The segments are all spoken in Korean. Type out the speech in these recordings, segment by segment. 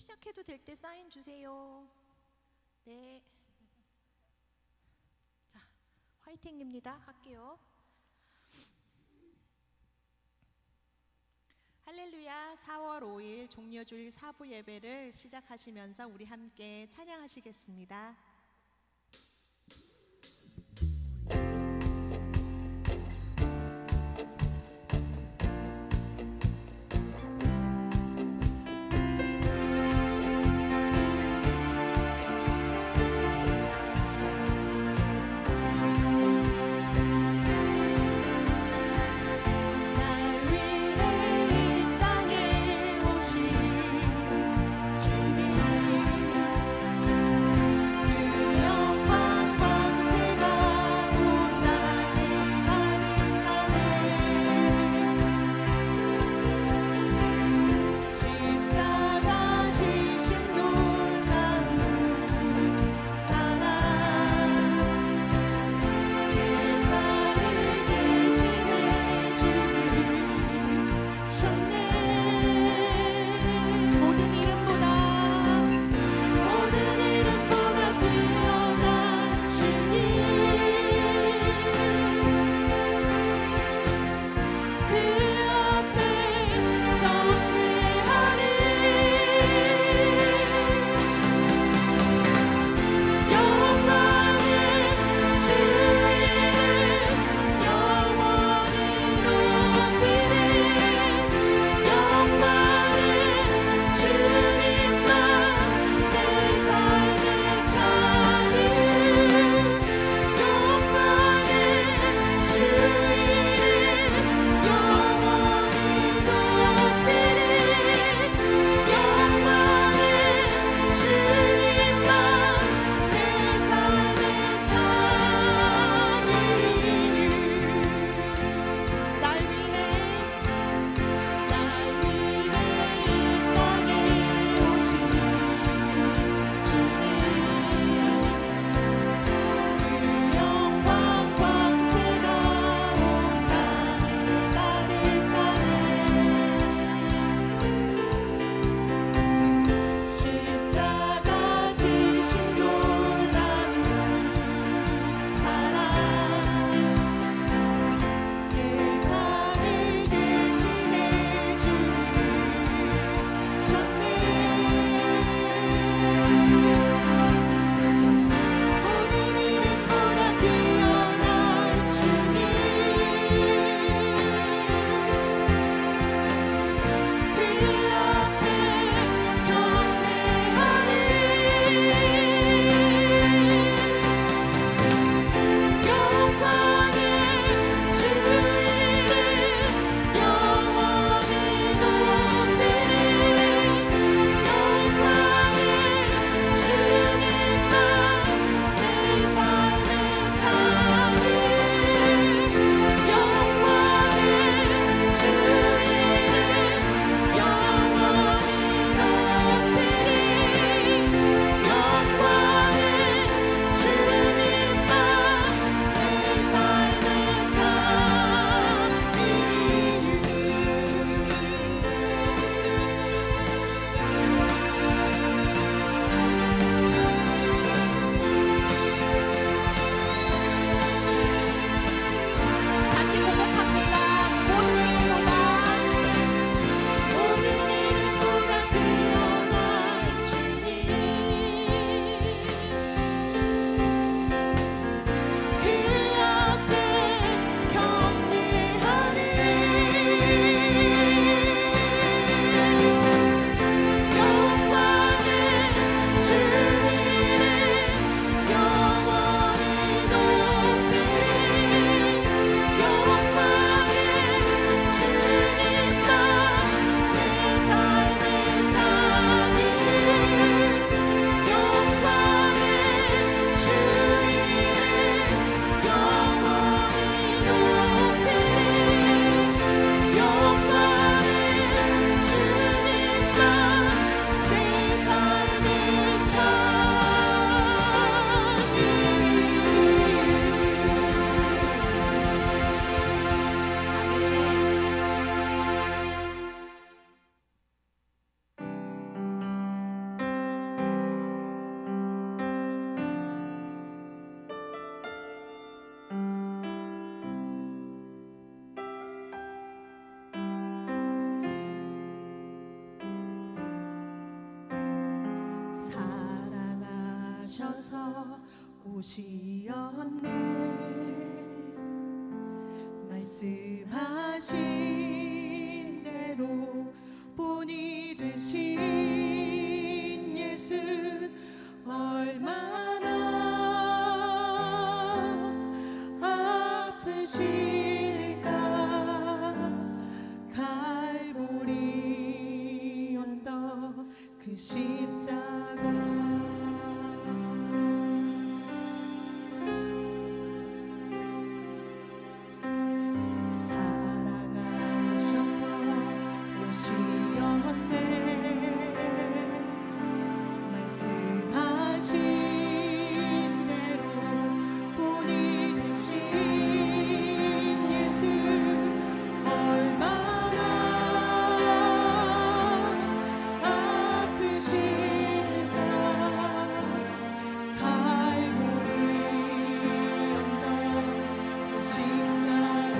시작해도 될 때 사인 주세요. 네. 자, 화이팅입니다. 할게요. 할렐루야. 4월 5일 종려주일 4부 예배를 시작하시면서 우리 함께 찬양하시겠습니다. 주님 사랑하셔서 오시었네. 말씀하신 대로 본이 되신 예수 얼마나 아프실까. 갈보리 언덕 그 십자가 사랑하셔서 오시었네. 말씀하신 대로 본이 되신 예수 얼마나 아프실까. 갈보리 언덕 그 십자가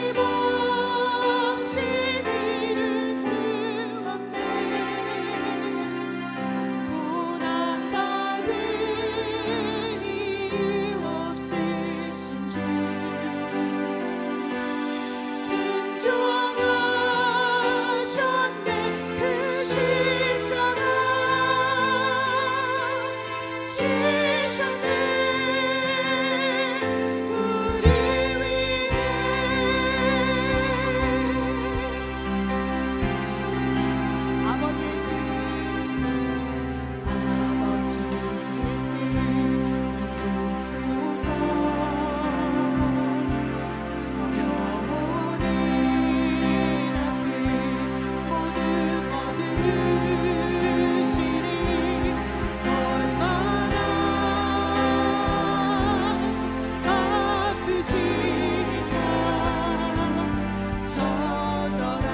힘없이 이룰 수 없네. 고난받은 이유 없으신 주 순종하셨네. 그 십자가 지셨네. 우리 위해 아버지의 뜻 이루소서. 저려오는 아픔 모두 거두시리. 얼마나 아프실까. 처절한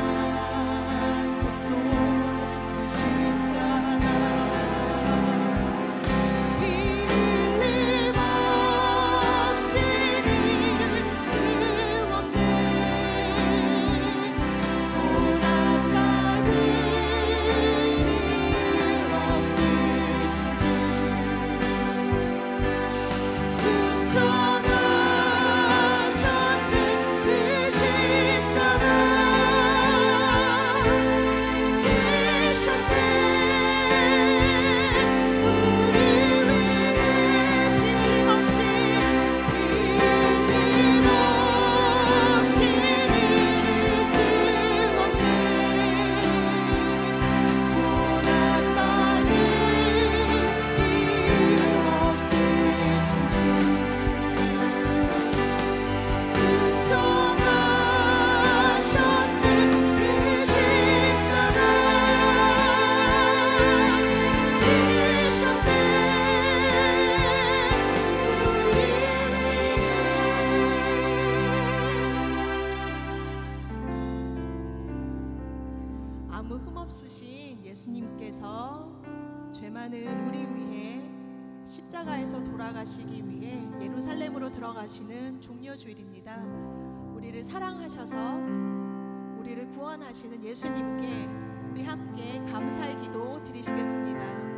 고통 그 십자가 힘없이 이룰 수 없네. 고난받은 이유 없으신 주 순종하셨네. 그 십자가 지셨네. 우리 위해 힘없이 이룰 수 없네. 고난받은 이유 없으신 주 순종하셨네. 그 십자가 지셨네. 우리 위해 아무 흠 없으신 예수님께서 죄 많은 우리 위해 십자가에서 돌아가시기 위해 예루살렘으로 들어가시는 종려주일입니다. 우리를 사랑하셔서 우리를 구원하시는 예수님께 우리 함께 감사의 기도 드리시겠습니다.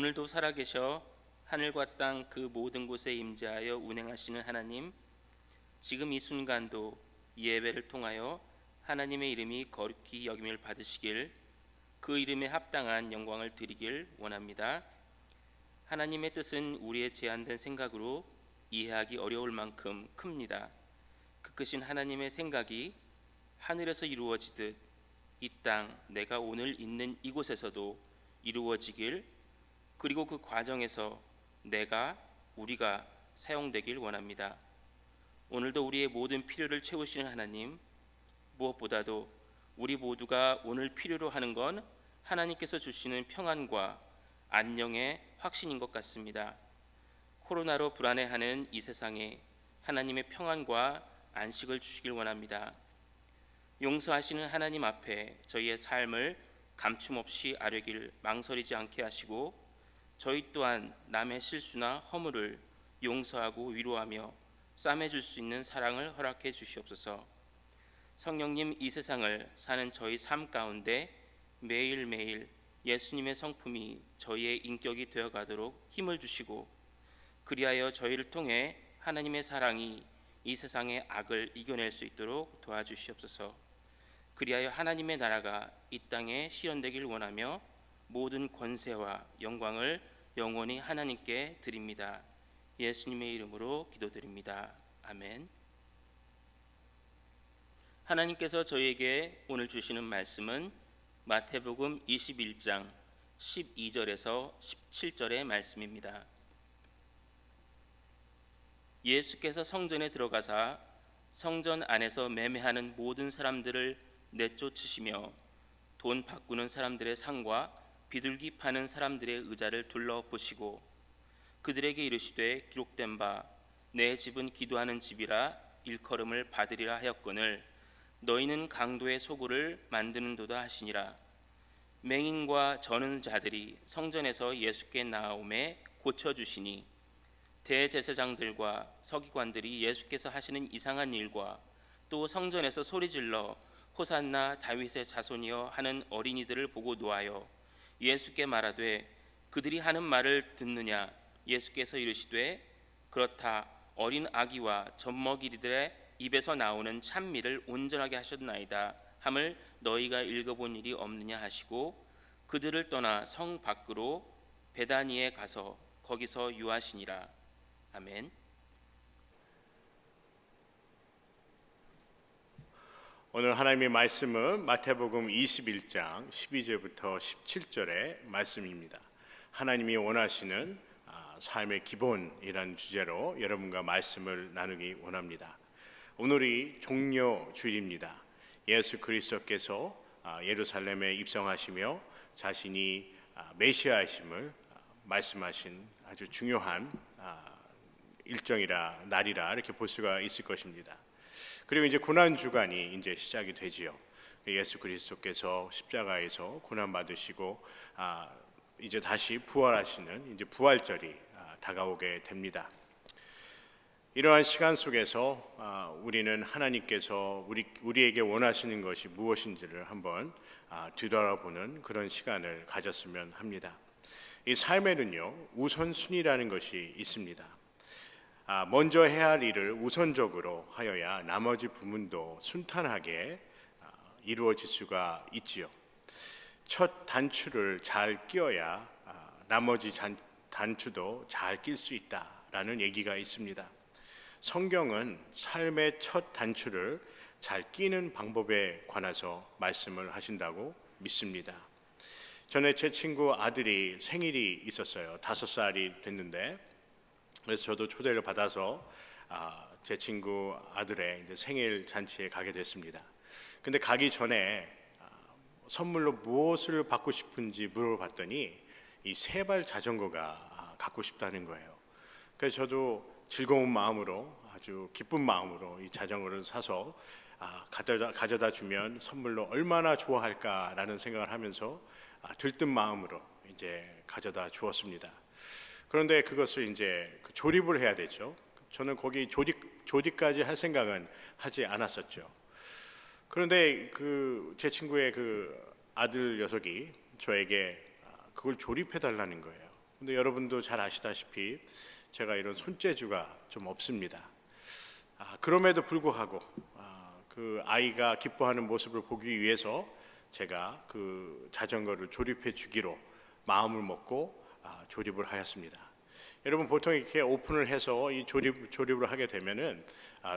오늘도 살아계셔 하늘과 땅 그 모든 곳에 임재하여 운행하시는 하나님, 지금 이 순간도 이 예배를 통하여 하나님의 이름이 거룩히 여김을 받으시길, 그 이름에 합당한 영광을 드리길 원합니다. 하나님의 뜻은 우리의 제한된 생각으로 이해하기 어려울 만큼 큽니다. 그 크신 하나님의 생각이 하늘에서 이루어지듯 이 땅 내가 오늘 있는 이곳에서도 이루어지길, 그리고 그 과정에서 우리가 사용되길 원합니다. 오늘도 우리의 모든 필요를 채우시는 하나님, 무엇보다도 우리 모두가 오늘 필요로 하는 건 하나님께서 주시는 평안과 안녕의 확신인 것 같습니다. 코로나로 불안해하는 이 세상에 하나님의 평안과 안식을 주시길 원합니다. 용서하시는 하나님 앞에 저희의 삶을 감춤없이 아뢰길 망설이지 않게 하시고, 저희 또한 남의 실수나 허물을 용서하고 위로하며 싸매줄 수 있는 사랑을 허락해 주시옵소서. 성령님, 이 세상을 사는 저희 삶 가운데 매일매일 예수님의 성품이 저희의 인격이 되어가도록 힘을 주시고, 그리하여 저희를 통해 하나님의 사랑이 이 세상의 악을 이겨낼 수 있도록 도와주시옵소서. 그리하여 하나님의 나라가 이 땅에 실현되길 원하며 모든 권세와 영광을 영원히 하나님께 드립니다. 예수님의 이름으로 기도드립니다. 아멘. 하나님께서 저희에게 오늘 주시는 말씀은 마태복음 21장 12절에서 17절의 말씀입니다. 예수께서 성전에 들어가사 성전 안에서 매매하는 모든 사람들을 내쫓으시며 돈 바꾸는 사람들의 상과 비둘기 파는 사람들의 의자를 둘러보시고 그들에게 이르시되 기록된 바 내 집은 기도하는 집이라 일컬음을 받으리라 하였거늘 너희는 강도의 소굴을 만드는도다 하시니라. 맹인과 저는 자들이 성전에서 예수께 나아오매 고쳐주시니 대제사장들과 서기관들이 예수께서 하시는 이상한 일과 또 성전에서 소리질러 호산나 다윗의 자손이여 하는 어린이들을 보고 노하여 예수께 말하되 그들이 하는 말을 듣느냐. 예수께서 이르시되 그렇다. 어린 아기와 젖먹이들의 입에서 나오는 찬미를 온전하게 하셨나이다 함을 너희가 읽어본 일이 없느냐 하시고 그들을 떠나 성 밖으로 베다니에 가서 거기서 유하시니라. 아멘. 오늘 하나님의 말씀은 마태복음 21장 12절부터 17절의 말씀입니다. 하나님이 원하시는 삶의 기본이라는 주제로 여러분과 말씀을 나누기 원합니다. 오늘이 종려 주일입니다. 예수 그리스도께서 예루살렘에 입성하시며 자신이 메시아이심을 말씀하신 아주 중요한 일정이라 날이라 이렇게 볼 수가 있을 것입니다. 그리고 이제 고난 주간이 이제 시작이 되지요. 예수 그리스도께서 십자가에서 고난 받으시고 이제 다시 부활하시는 이제 부활절이 다가오게 됩니다. 이러한 시간 속에서 우리는 하나님께서 우리에게 원하시는 것이 무엇인지를 한번 뒤돌아보는 그런 시간을 가졌으면 합니다. 이 삶에는요 우선순위라는 것이 있습니다. 먼저 해야 할 일을 우선적으로 하여야 나머지 부분도 순탄하게 이루어질 수가 있지요. 첫 단추를 잘 끼워야 나머지 단추도 잘 낄 수 있다라는 얘기가 있습니다. 성경은 삶의 첫 단추를 잘 끼는 방법에 관해서 말씀을 하신다고 믿습니다. 전에 제 친구 아들이 생일이 있었어요. 5살이 됐는데, 그래서 저도 초대를 받아서 제 친구 아들의 이제 생일 잔치에 가게 됐습니다. 근데 가기 전에 선물로 무엇을 받고 싶은지 물어봤더니 이 세발 자전거가 갖고 싶다는 거예요. 그래서 저도 즐거운 마음으로 아주 기쁜 마음으로 이 자전거를 사서 가져다 주면 선물로 얼마나 좋아할까라는 생각을 하면서 들뜬 마음으로 이제 가져다 주었습니다. 그런데 그것을 이제 조립을 해야 되죠. 저는 거기 조립까지 할 생각은 하지 않았었죠. 그런데 제 친구의 그 아들 녀석이 저에게 그걸 조립해 달라는 거예요. 근데 여러분도 잘 아시다시피 제가 이런 손재주가 좀 없습니다. 그럼에도 불구하고 그 아이가 기뻐하는 모습을 보기 위해서 제가 그 자전거를 조립해 주기로 마음을 먹고 조립을 하였습니다. 여러분, 보통 이렇게 오픈을 해서 이 조립을 하게 되면은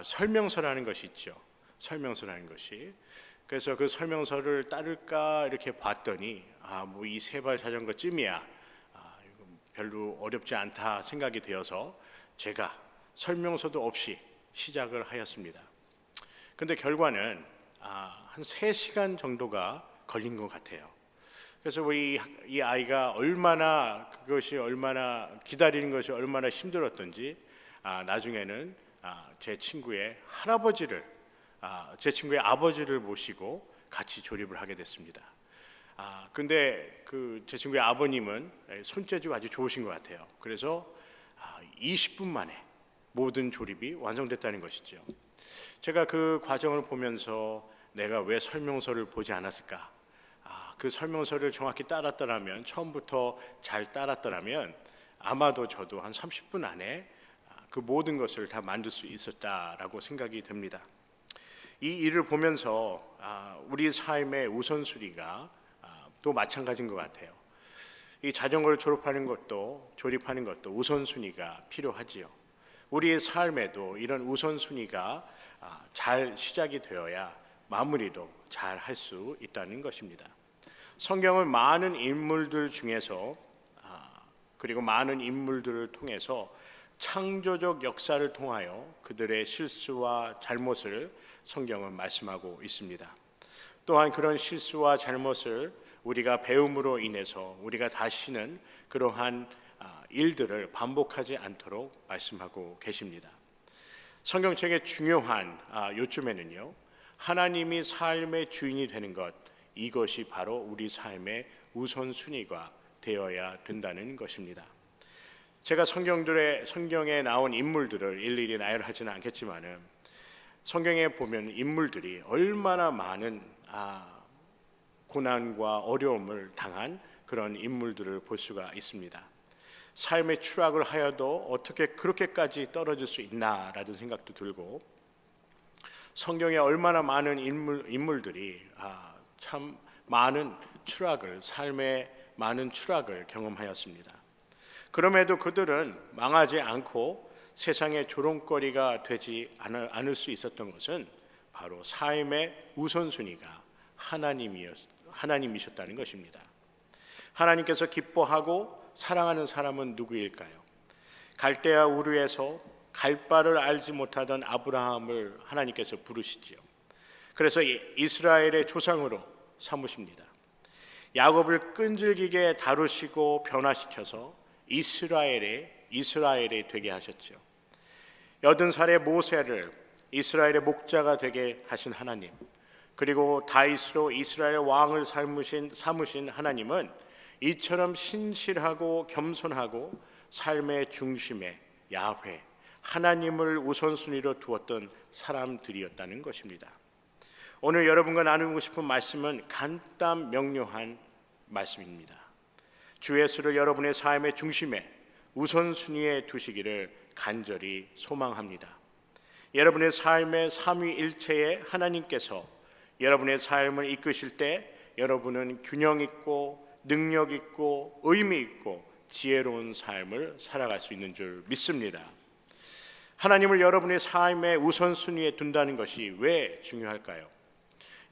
설명서라는 것이 있죠. 설명서라는 것이. 그래서 그 설명서를 따를까 이렇게 봤더니 뭐 이 세발 자전거쯤이야 별로 어렵지 않다 생각이 되어서 제가 설명서도 없이 시작을 하였습니다. 근데 결과는 한 3시간 정도가 걸린 것 같아요. 그래서 이 아이가 얼마나 기다리는 것이 얼마나 힘들었던지 나중에는 제 친구의 아버지를 모시고 같이 조립을 하게 됐습니다. 근데 제 친구의 아버님은 손재주가 아주 좋으신 것 같아요. 그래서 20분 만에 모든 조립이 완성됐다는 것이죠. 제가 그 과정을 보면서 내가 왜 설명서를 보지 않았을까? 그 설명서를 정확히 따랐더라면, 처음부터 잘 따랐더라면 아마도 저도 한 30분 안에 그 모든 것을 다 만들 수 있었다라고 생각이 듭니다. 이 일을 보면서 우리 삶의 우선순위가 또 마찬가지인 것 같아요. 이 자전거를 조립하는 것도 우선순위가 필요하지요. 우리의 삶에도 이런 우선순위가 잘 시작이 되어야 마무리도 잘 할 수 있다는 것입니다. 성경은 많은 인물들 중에서 그리고 많은 인물들을 통해서 창조적 역사를 통하여 그들의 실수와 잘못을 성경은 말씀하고 있습니다. 또한 그런 실수와 잘못을 우리가 배움으로 인해서 우리가 다시는 그러한 일들을 반복하지 않도록 말씀하고 계십니다. 성경책의 중요한 요점에는요, 하나님이 삶의 주인이 되는 것, 이것이 바로 우리 삶의 우선순위가 되어야 된다는 것입니다. 제가 성경에 나온 인물들을 일일이 나열하지는 않겠지만은 성경에 보면 인물들이 얼마나 많은 고난과 어려움을 당한 그런 인물들을 볼 수가 있습니다. 삶의 추락을 하여도 어떻게 그렇게까지 떨어질 수 있나라는 생각도 들고, 성경에 얼마나 많은 인물들이 참 많은 삶의 많은 추락을 경험하였습니다. 그럼에도 그들은 망하지 않고 세상의 조롱거리가 되지 않을 수 있었던 것은 바로 삶의 우선순위가 하나님이셨다는 것입니다. 하나님께서 기뻐하고 사랑하는 사람은 누구일까요? 갈대아 우르에서 갈 바를 알지 못하던 아브라함을 하나님께서 부르시지요. 그래서 이스라엘의 조상으로 삼으십니다. 야곱을 끈질기게 다루시고 변화시켜서 이스라엘이 되게 하셨죠. 80살의 모세를 이스라엘의 목자가 되게 하신 하나님, 그리고 다윗으로 이스라엘 왕을 삼으신 하나님은 이처럼 신실하고 겸손하고 삶의 중심에 야훼 하나님을 우선순위로 두었던 사람들이었다는 것입니다. 오늘 여러분과 나누고 싶은 말씀은 간단 명료한 말씀입니다. 주 예수를 여러분의 삶의 중심에 우선순위에 두시기를 간절히 소망합니다. 여러분의 삶의 삼위일체의 하나님께서 여러분의 삶을 이끄실 때 여러분은 균형 있고 능력 있고 의미 있고 지혜로운 삶을 살아갈 수 있는 줄 믿습니다. 하나님을 여러분의 삶의 우선순위에 둔다는 것이 왜 중요할까요?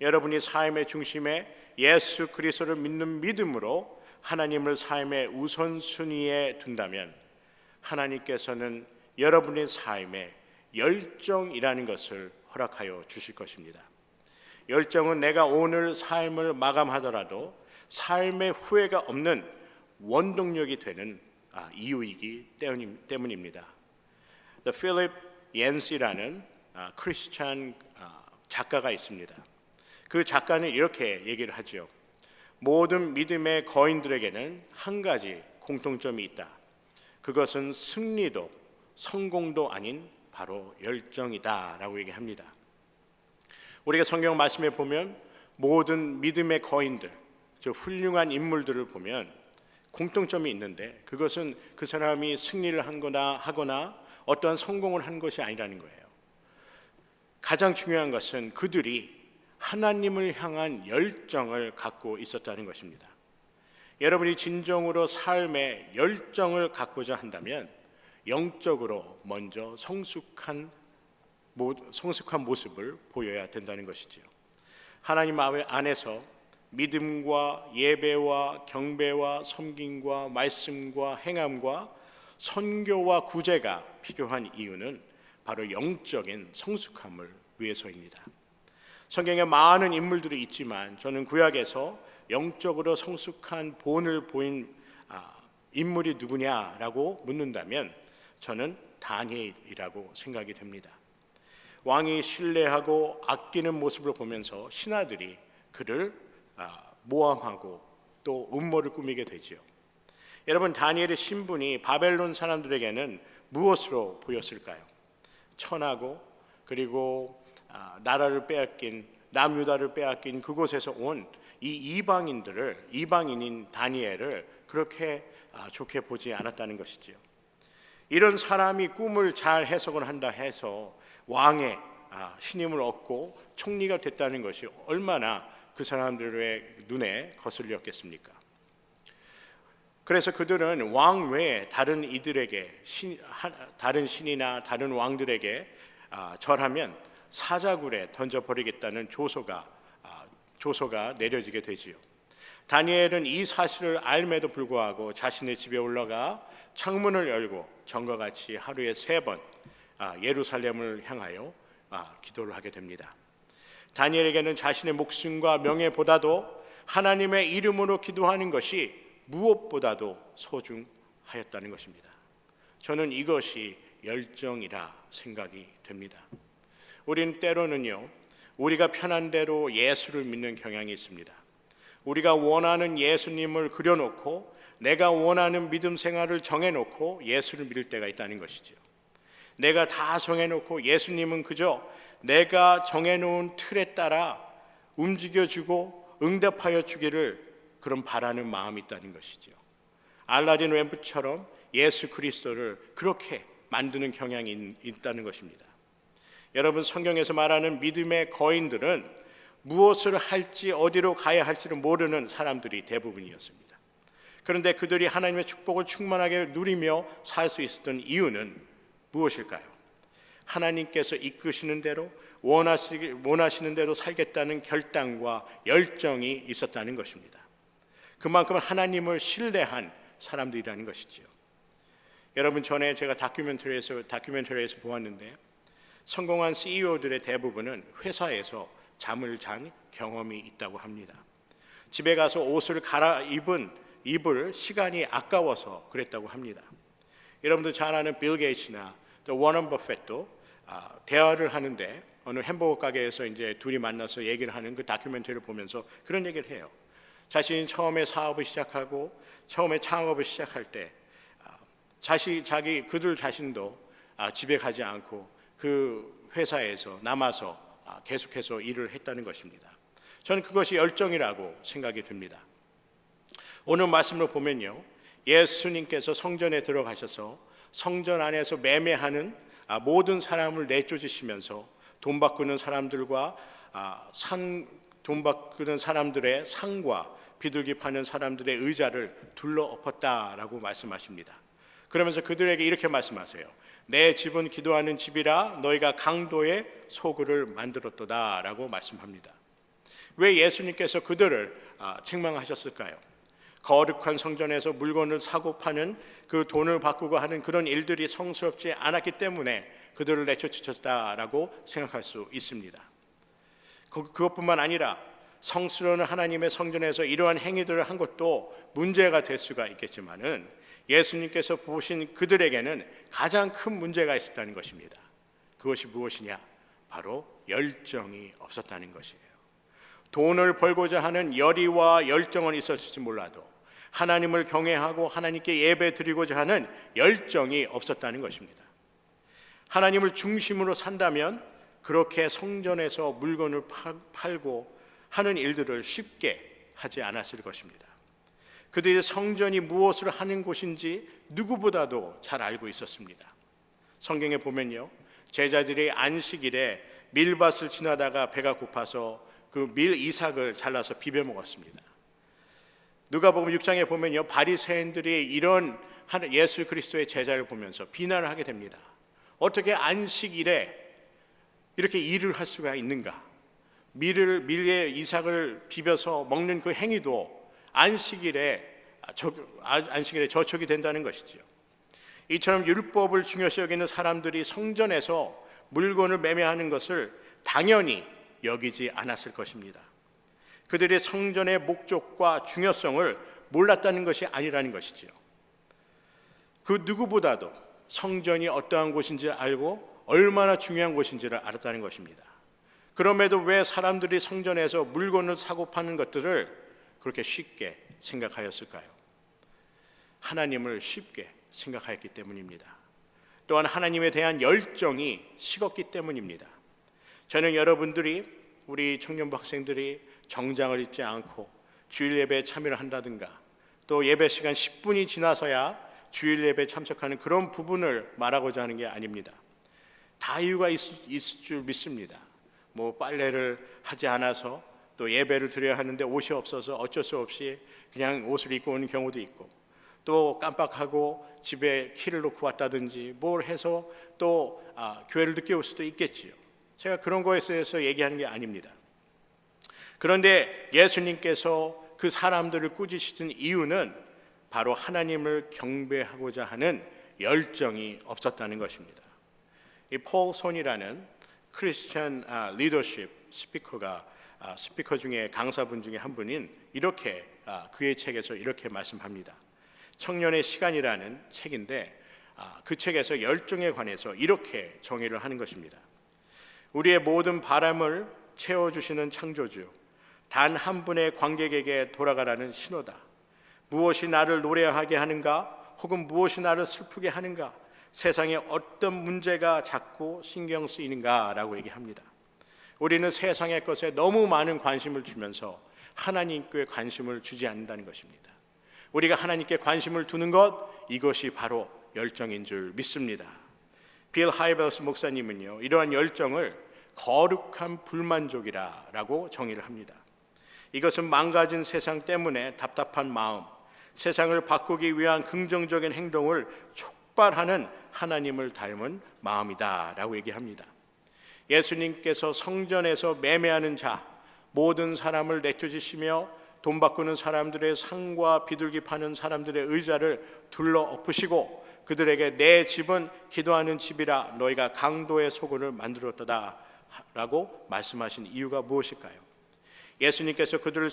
여러분이 삶의 중심에 예수 그리스도를 믿는 믿음으로 하나님을 삶의 우선순위에 둔다면 하나님께서는 여러분의 삶에 열정이라는 것을 허락하여 주실 것입니다. 열정은 내가 오늘 삶을 마감하더라도 삶의 후회가 없는 원동력이 되는 이유이기 때문입니다. 필립 옌시라는 크리스찬 작가가 있습니다. 그 작가는 이렇게 얘기를 하죠. 모든 믿음의 거인들에게는 한 가지 공통점이 있다. 그것은 승리도 성공도 아닌 바로 열정이다 라고 얘기합니다. 우리가 성경 말씀에 보면 모든 믿음의 거인들, 저 훌륭한 인물들을 보면 공통점이 있는데 그것은 그 사람이 승리를 하거나 어떠한 성공을 한 것이 아니라는 거예요. 가장 중요한 것은 그들이 하나님을 향한 열정을 갖고 있었다는 것입니다. 여러분이 진정으로 삶에 열정을 갖고자 한다면 영적으로 먼저 성숙한 모습을 보여야 된다는 것이지요. 하나님 안에서 믿음과 예배와 경배와 섬김과 말씀과 행함과 선교와 구제가 필요한 이유는 바로 영적인 성숙함을 위해서입니다. 성경에 많은 인물들이 있지만 저는 구약에서 영적으로 성숙한 본을 보인 인물이 누구냐라고 묻는다면 저는 다니엘이라고 생각이 됩니다. 왕이 신뢰하고 아끼는 모습을 보면서 신하들이 그를 모함하고 또 음모를 꾸미게 되지요. 여러분, 다니엘의 신분이 바벨론 사람들에게는 무엇으로 보였을까요? 천하고 그리고 나라를 빼앗긴 남유다를 빼앗긴 그곳에서 온 이 이방인인 다니엘을 그렇게 좋게 보지 않았다는 것이지요. 이런 사람이 꿈을 잘 해석을 한다 해서 왕의 신임을 얻고 총리가 됐다는 것이 얼마나 그 사람들의 눈에 거슬렸겠습니까? 그래서 그들은 왕 외에 다른 이들에게 다른 신이나 다른 왕들에게 절하면 사자굴에 던져버리겠다는 조소가 내려지게 되지요. 다니엘은 이 사실을 알매도 불구하고 자신의 집에 올라가 창문을 열고 전과 같이 하루에 3번 예루살렘을 향하여 기도를 하게 됩니다. 다니엘에게는 자신의 목숨과 명예보다도 하나님의 이름으로 기도하는 것이 무엇보다도 소중하였다는 것입니다. 저는 이것이 열정이라 생각이 됩니다. 우리는 때로는요, 우리가 편한 대로 예수를 믿는 경향이 있습니다. 우리가 원하는 예수님을 그려놓고 내가 원하는 믿음 생활을 정해놓고 예수를 믿을 때가 있다는 것이죠. 내가 다 정해놓고 예수님은 그저 내가 정해놓은 틀에 따라 움직여주고 응답하여 주기를 그런 바라는 마음이 있다는 것이죠. 알라딘 램프처럼 예수 그리스도를 그렇게 만드는 경향이 있다는 것입니다. 여러분, 성경에서 말하는 믿음의 거인들은 무엇을 할지 어디로 가야 할지를 모르는 사람들이 대부분이었습니다. 그런데 그들이 하나님의 축복을 충만하게 누리며 살 수 있었던 이유는 무엇일까요? 하나님께서 이끄시는 대로 원하시는 대로 살겠다는 결단과 열정이 있었다는 것입니다. 그만큼 하나님을 신뢰한 사람들이라는 것이죠. 여러분, 전에 제가 다큐멘터리에서 보았는데 성공한 CEO들의 대부분은 회사에서 잠을 잔 경험이 있다고 합니다. 집에 가서 옷을 입을 시간이 아까워서 그랬다고 합니다. 여러분들 잘 아는 빌 게이츠나 또 워런 버핏도 대화를 하는데 어느 햄버거 가게에서 이제 둘이 만나서 얘기를 하는 그 다큐멘터리를 보면서 그런 얘기를 해요. 자신이 처음에 사업을 시작하고 처음에 창업을 시작할 때 그들 자신도 집에 가지 않고 그 회사에서 남아서 계속해서 일을 했다는 것입니다. 저는 그것이 열정이라고 생각이 듭니다. 오늘 말씀을 보면요, 예수님께서 성전에 들어가셔서 성전 안에서 매매하는 모든 사람을 내쫓으시면서 돈 바꾸는 사람들의 상과 비둘기 파는 사람들의 의자를 둘러엎었다라고 말씀하십니다. 그러면서 그들에게 이렇게 말씀하세요. 내 집은 기도하는 집이라 너희가 강도의 소굴을 만들었도다라고 말씀합니다. 왜 예수님께서 그들을 책망하셨을까요? 거룩한 성전에서 물건을 사고 파는 그 돈을 바꾸고 하는 그런 일들이 성스럽지 않았기 때문에 그들을 내쫓으셨다라고 생각할 수 있습니다. 그것뿐만 아니라 성스러운 하나님의 성전에서 이러한 행위들을 한 것도 문제가 될 수가 있겠지만은 예수님께서 보신 그들에게는 가장 큰 문제가 있었다는 것입니다. 그것이 무엇이냐? 바로 열정이 없었다는 것이에요. 돈을 벌고자 하는 열의와 열정은 있었을지 몰라도 하나님을 경외하고 하나님께 예배 드리고자 하는 열정이 없었다는 것입니다. 하나님을 중심으로 산다면 그렇게 성전에서 물건을 팔고 하는 일들을 쉽게 하지 않았을 것입니다. 그들이 성전이 무엇을 하는 곳인지 누구보다도 잘 알고 있었습니다. 성경에 보면요, 제자들이 안식일에 밀밭을 지나다가 배가 고파서 그 밀 이삭을 잘라서 비벼 먹었습니다. 누가복음 6장에 보면요, 바리새인들이 이런 예수 그리스도의 제자를 보면서 비난을 하게 됩니다. 어떻게 안식일에 이렇게 일을 할 수가 있는가? 밀에 이삭을 비벼서 먹는 그 행위도 안식일에 저촉이 된다는 것이죠. 이처럼 율법을 중요시 여기는 사람들이 성전에서 물건을 매매하는 것을 당연히 여기지 않았을 것입니다. 그들의 성전의 목적과 중요성을 몰랐다는 것이 아니라는 것이죠. 그 누구보다도 성전이 어떠한 곳인지 알고 얼마나 중요한 곳인지를 알았다는 것입니다. 그럼에도 왜 사람들이 성전에서 물건을 사고 파는 것들을 그렇게 쉽게 생각하였을까요? 하나님을 쉽게 생각하였기 때문입니다. 또한 하나님에 대한 열정이 식었기 때문입니다. 저는 여러분들이, 우리 청년부 학생들이 정장을 입지 않고 주일 예배에 참여를 한다든가, 또 예배 시간 10분이 지나서야 주일 예배에 참석하는 그런 부분을 말하고자 하는 게 아닙니다. 다 이유가 있을 줄 믿습니다. 뭐 빨래를 하지 않아서 또 예배를 드려야 하는데 옷이 없어서 어쩔 수 없이 그냥 옷을 입고 오는 경우도 있고, 또 깜빡하고 집에 키를 놓고 왔다든지 뭘 해서 또 교회를 늦게 올 수도 있겠지요. 제가 그런 거에 대해서 얘기하는 게 아닙니다. 그런데 예수님께서 그 사람들을 꾸짖으신 이유는 바로 하나님을 경배하고자 하는 열정이 없었다는 것입니다. 이 폴 손이라는 크리스천 리더십 스피커 중에 강사분 중에 한 분인 이렇게 그의 책에서 이렇게 말씀합니다. 청년의 시간이라는 책인데 그 책에서 열정에 관해서 이렇게 정의를 하는 것입니다. 우리의 모든 바람을 채워주시는 창조주, 단 한 분의 관객에게 돌아가라는 신호다. 무엇이 나를 노래하게 하는가, 혹은 무엇이 나를 슬프게 하는가, 세상에 어떤 문제가 자꾸 신경 쓰이는가 라고 얘기합니다. 우리는 세상의 것에 너무 많은 관심을 주면서 하나님께 관심을 주지 않는다는 것입니다. 우리가 하나님께 관심을 두는 것, 이것이 바로 열정인 줄 믿습니다. 빌 하이버스 목사님은요, 이러한 열정을 거룩한 불만족이라고 정의를 합니다. 이것은 망가진 세상 때문에 답답한 마음, 세상을 바꾸기 위한 긍정적인 행동을 촉발하는 하나님을 닮은 마음이다라고 얘기합니다. 예수님께서 성전에서 매매하는 자, 모든 사람을 내쫓으시며 돈 바꾸는 사람들의 상과 비둘기 파는 사람들의 의자를 둘러 엎으시고 그들에게 내 집은 기도하는 집이라 너희가 강도의 소굴을 만들었다 라고 말씀하신 이유가 무엇일까요? 예수님께서 그들을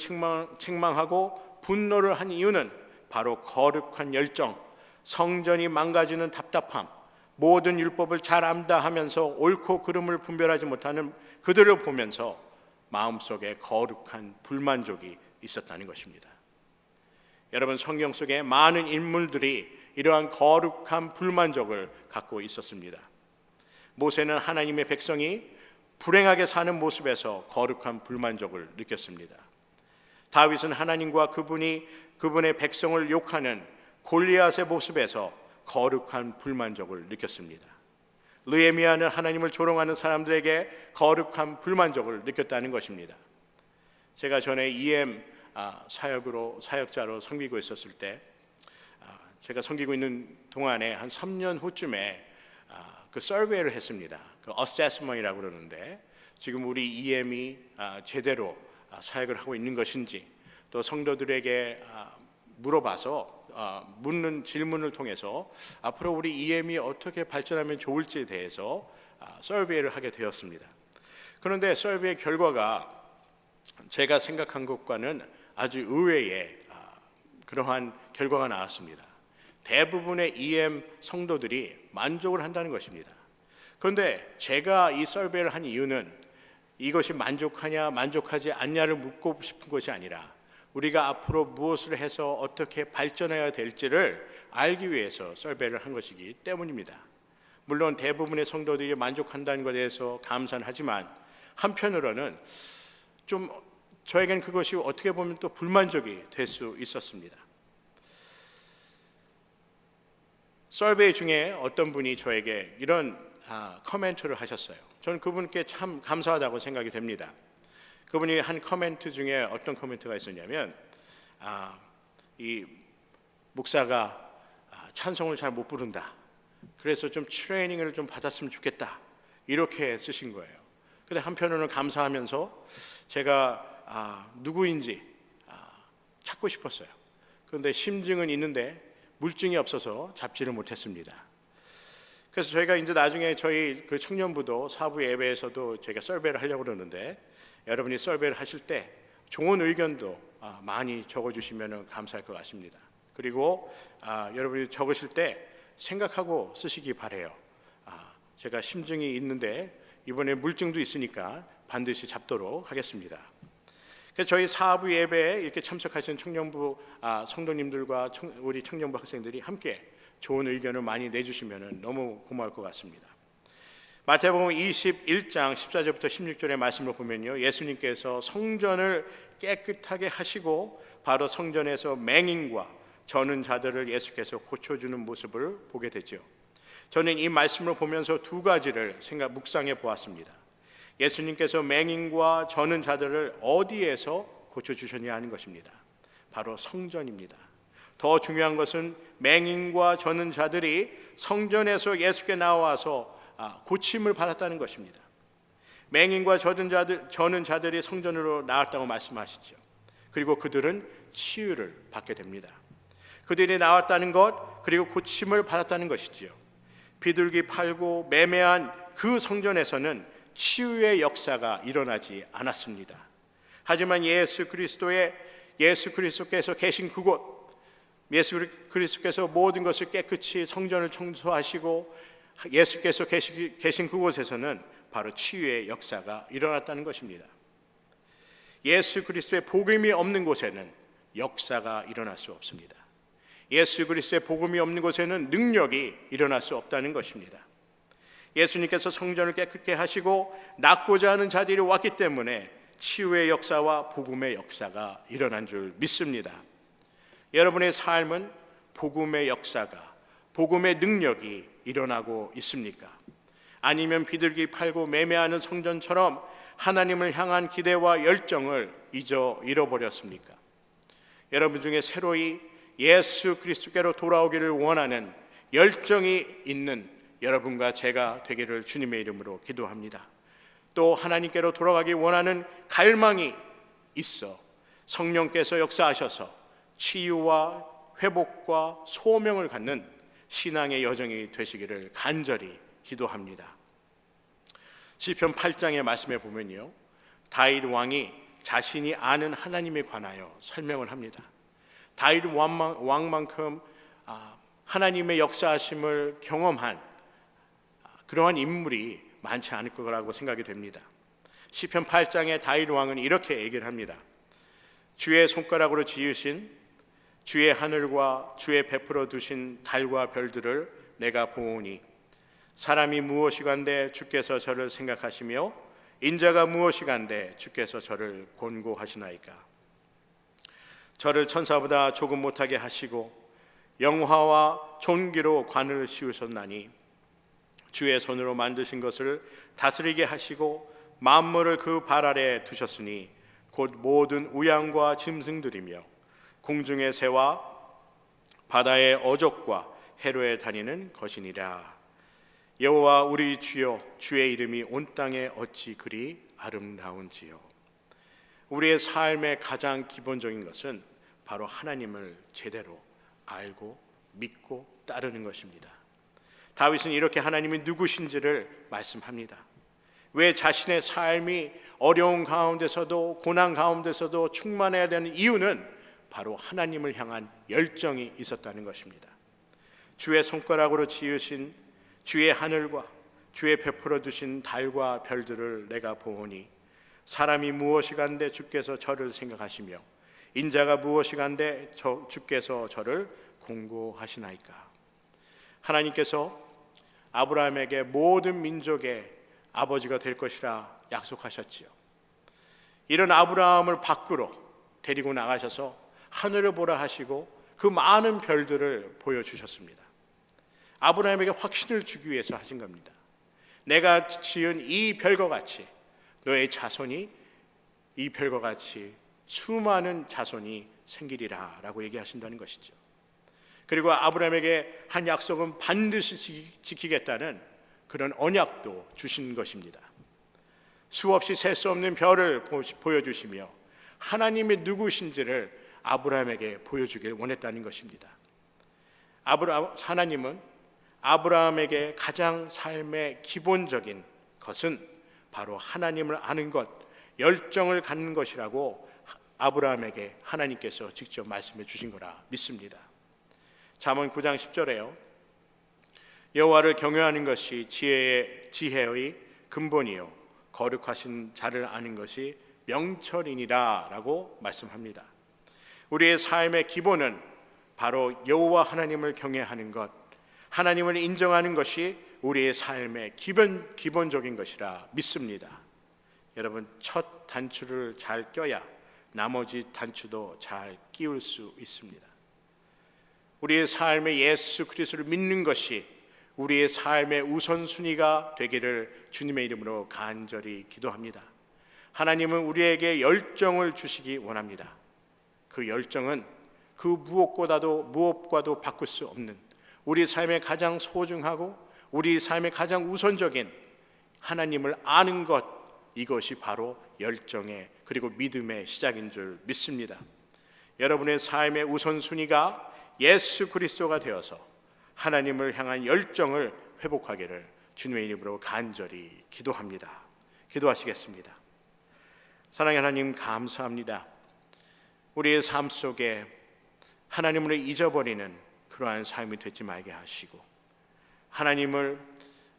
책망하고 분노를 한 이유는 바로 거룩한 열정, 성전이 망가지는 답답함, 모든 율법을 잘 안다 하면서 옳고 그름을 분별하지 못하는 그들을 보면서 마음속에 거룩한 불만족이 있었다는 것입니다. 여러분, 성경 속에 많은 인물들이 이러한 거룩한 불만족을 갖고 있었습니다. 모세는 하나님의 백성이 불행하게 사는 모습에서 거룩한 불만족을 느꼈습니다. 다윗은 하나님과 그분의 백성을 욕하는 골리앗의 모습에서 거룩한 불만족을 느꼈습니다. 느헤미야는 하나님을 조롱하는 사람들에게 거룩한 불만족을 느꼈다는 것입니다. 제가 전에 EM 사역자로 섬기고 있었을 때, 제가 섬기고 있는 동안에 한 3년 후쯤에 그 서베이를 했습니다. 그 어세스먼이라고 그러는데, 지금 우리 EM이 제대로 사역을 하고 있는 것인지, 또 성도들에게 물어봐서 묻는 질문을 통해서 앞으로 우리 EM이 어떻게 발전하면 좋을지에 대해서 서베이를 하게 되었습니다. 그런데 서베이 결과가 제가 생각한 것과는 아주 의외의 그러한 결과가 나왔습니다. 대부분의 EM 성도들이 만족을 한다는 것입니다. 그런데 제가 이 서베이를 한 이유는 이것이 만족하냐 만족하지 않냐를 묻고 싶은 것이 아니라 우리가 앞으로 무엇을 해서 어떻게 발전해야 될지를 알기 위해서 서베이를 한 것이기 때문입니다. 물론 대부분의 성도들이 만족한다는 것에 대해서 감사는 하지만 한편으로는 좀 저에겐 그것이 어떻게 보면 또 불만족이 될 수 있었습니다. 서베이 중에 어떤 분이 저에게 이런 커멘트를 하셨어요. 저는 그분께 참 감사하다고 생각이 됩니다. 그분이 한 커멘트 중에 어떤 커멘트가 있었냐면 이 목사가 찬송을 잘 못 부른다. 그래서 좀 트레이닝을 좀 받았으면 좋겠다. 이렇게 쓰신 거예요. 근데 한편으로는 감사하면서 제가 누구인지 찾고 싶었어요. 그런데 심증은 있는데 물증이 없어서 잡지를 못했습니다. 그래서 저희가 이제 나중에 저희 그 청년부도 사부 예배에서도 저희가 설베를 하려고 그러는데 여러분이 설베를 하실 때 좋은 의견도 많이 적어주시면 감사할 것 같습니다. 그리고 여러분이 적으실 때 생각하고 쓰시기 바래요. 제가 심증이 있는데 이번에 물증도 있으니까 반드시 잡도록 하겠습니다. 그래서 저희 사부 예배에 이렇게 참석하신 청년부 성도님들과 우리 청년부 학생들이 함께 좋은 의견을 많이 내주시면 너무 고마울 것 같습니다. 마태복음 21장 14절부터 16절의 말씀을 보면요, 예수님께서 성전을 깨끗하게 하시고 바로 성전에서 맹인과 저는 자들을 예수께서 고쳐주는 모습을 보게 되죠. 저는 이 말씀을 보면서 두 가지를 묵상해 보았습니다. 예수님께서 맹인과 저는 자들을 어디에서 고쳐주셨냐 하는 것입니다. 바로 성전입니다. 더 중요한 것은 맹인과 저는 자들이 성전에서 예수께 나와서 고침을 받았다는 것입니다. 맹인과 저는 자들이 성전으로 나왔다고 말씀하시죠. 그리고 그들은 치유를 받게 됩니다. 그들이 나왔다는 것, 그리고 고침을 받았다는 것이지요. 비둘기 팔고 매매한 그 성전에서는 치유의 역사가 일어나지 않았습니다. 하지만 예수 그리스도께서 계신 그곳, 예수 그리스도께서 모든 것을 깨끗이 성전을 청소하시고 예수께서 계신 그곳에서는 바로 치유의 역사가 일어났다는 것입니다. 예수 그리스도의 복음이 없는 곳에는 역사가 일어날 수 없습니다. 예수 그리스도의 복음이 없는 곳에는 능력이 일어날 수 없다는 것입니다. 예수님께서 성전을 깨끗게 하시고 낫고자 하는 자들이 왔기 때문에 치유의 역사와 복음의 역사가 일어난 줄 믿습니다. 여러분의 삶은 복음의 역사가, 복음의 능력이 일어나고 있습니까? 아니면 비둘기 팔고 매매하는 성전처럼 하나님을 향한 기대와 열정을 잃어버렸습니까? 여러분 중에 새로이 예수 그리스도께로 돌아오기를 원하는 열정이 있는 여러분과 제가 되기를 주님의 이름으로 기도합니다. 또 하나님께로 돌아가기 원하는 갈망이 있어 성령께서 역사하셔서 치유와 회복과 소명을 갖는 신앙의 여정이 되시기를 간절히 기도합니다. 시편 8장의 말씀에 보면요, 다윗 왕이 자신이 아는 하나님에 관하여 설명을 합니다. 다윗 왕만큼 하나님의 역사하심을 경험한 그러한 인물이 많지 않을 거라고 생각이 됩니다. 시편 8장의 다윗 왕은 이렇게 얘기를 합니다. 주의 손가락으로 지으신 주의 하늘과 주의 베풀어 두신 달과 별들을 내가 보오니 사람이 무엇이간데 주께서 저를 생각하시며 인자가 무엇이간데 주께서 저를 권고하시나이까. 저를 천사보다 조금 못하게 하시고 영화와 존귀로 관을 씌우셨나니 주의 손으로 만드신 것을 다스리게 하시고 만물을 그 발 아래 두셨으니 곧 모든 우양과 짐승들이며 공중의 새와 바다의 어족과 해로에 다니는 것이니라. 여호와 우리 주여, 주의 이름이 온 땅에 어찌 그리 아름다운지요. 우리의 삶의 가장 기본적인 것은 바로 하나님을 제대로 알고 믿고 따르는 것입니다. 다윗은 이렇게 하나님이 누구신지를 말씀합니다. 왜 자신의 삶이 어려운 가운데서도 고난 가운데서도 충만해야 되는 이유는 바로 하나님을 향한 열정이 있었다는 것입니다. 주의 손가락으로 지으신 주의 하늘과 주의 베풀어 두신 달과 별들을 내가 보오니 사람이 무엇이간데 주께서 저를 생각하시며 인자가 무엇이간데 주께서 저를 공고하시나이까. 하나님께서 아브라함에게 모든 민족의 아버지가 될 것이라 약속하셨지요. 이런 아브라함을 밖으로 데리고 나가셔서 하늘을 보라 하시고 그 많은 별들을 보여주셨습니다. 아브라함에게 확신을 주기 위해서 하신 겁니다. 내가 지은 이 별과 같이 너의 자손이 이 별과 같이 수많은 자손이 생기리라 라고 얘기하신다는 것이죠. 그리고 아브라함에게 한 약속은 반드시 지키겠다는 그런 언약도 주신 것입니다. 수없이 셀 수 없는 별을 보여주시며 하나님이 누구신지를 아브라함에게 보여주길 원했다는 것입니다. 하나님은 아브라함에게 가장 삶의 기본적인 것은 바로 하나님을 아는 것, 열정을 갖는 것이라고 아브라함에게 하나님께서 직접 말씀해 주신 거라 믿습니다. 잠언 9장 10절에요. 여호와를 경외하는 것이 지혜의 근본이요 거룩하신 자를 아는 것이 명철이니라 라고 말씀합니다. 우리의 삶의 기본은 바로 여호와 하나님을 경외하는 것, 하나님을 인정하는 것이 우리의 삶의 기본적인 것이라 믿습니다. 여러분, 첫 단추를 잘 껴야 나머지 단추도 잘 끼울 수 있습니다. 우리의 삶에 예수 그리스도를 믿는 것이 우리의 삶의 우선순위가 되기를 주님의 이름으로 간절히 기도합니다. 하나님은 우리에게 열정을 주시기 원합니다. 그 열정은 그 무엇과도 바꿀 수 없는 우리 삶의 가장 소중하고 우리 삶의 가장 우선적인 하나님을 아는 것, 이것이 바로 열정의 그리고 믿음의 시작인 줄 믿습니다. 여러분의 삶의 우선순위가 예수 그리스도가 되어서 하나님을 향한 열정을 회복하기를 주님의 이름으로 간절히 기도합니다. 기도하시겠습니다. 사랑의 하나님, 감사합니다. 우리의 삶 속에 하나님을 잊어버리는 그러한 삶이 되지 말게 하시고 하나님을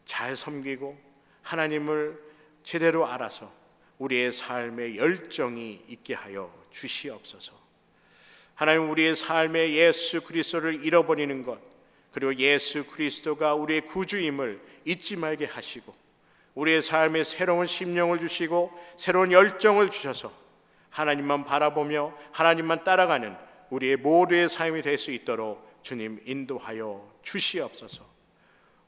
잘 섬기고 하나님을 제대로 알아서 우리의 삶에 열정이 있게 하여 주시옵소서. 하나님, 우리의 삶에 예수 그리스도를 잃어버리는 것, 그리고 예수 그리스도가 우리의 구주임을 잊지 말게 하시고 우리의 삶에 새로운 심령을 주시고 새로운 열정을 주셔서 하나님만 바라보며 하나님만 따라가는 우리의 모두의 삶이 될 수 있도록 주님 인도하여 주시옵소서.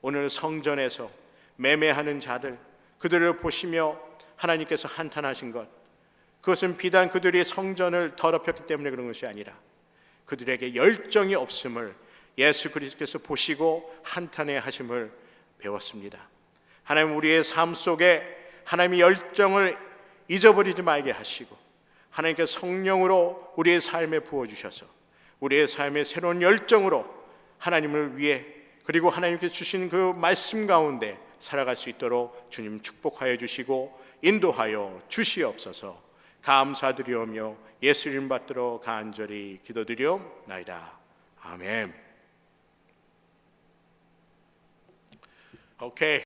오늘 성전에서 매매하는 자들, 그들을 보시며 하나님께서 한탄하신 것, 그것은 비단 그들이 성전을 더럽혔기 때문에 그런 것이 아니라 그들에게 열정이 없음을 예수 그리스도께서 보시고 한탄해 하심을 배웠습니다. 하나님, 우리의 삶 속에 하나님의 열정을 잊어버리지 말게 하시고 하나님께서 성령으로 우리의 삶에 부어주셔서 우리의 삶의 새로운 열정으로 하나님을 위해 그리고 하나님께서 주신 그 말씀 가운데 살아갈 수 있도록 주님 축복하여 주시고 인도하여 주시옵소서. 감사드리오며 예수 이름 받들어 간절히 기도드리옵나이다. 아멘. 오케이.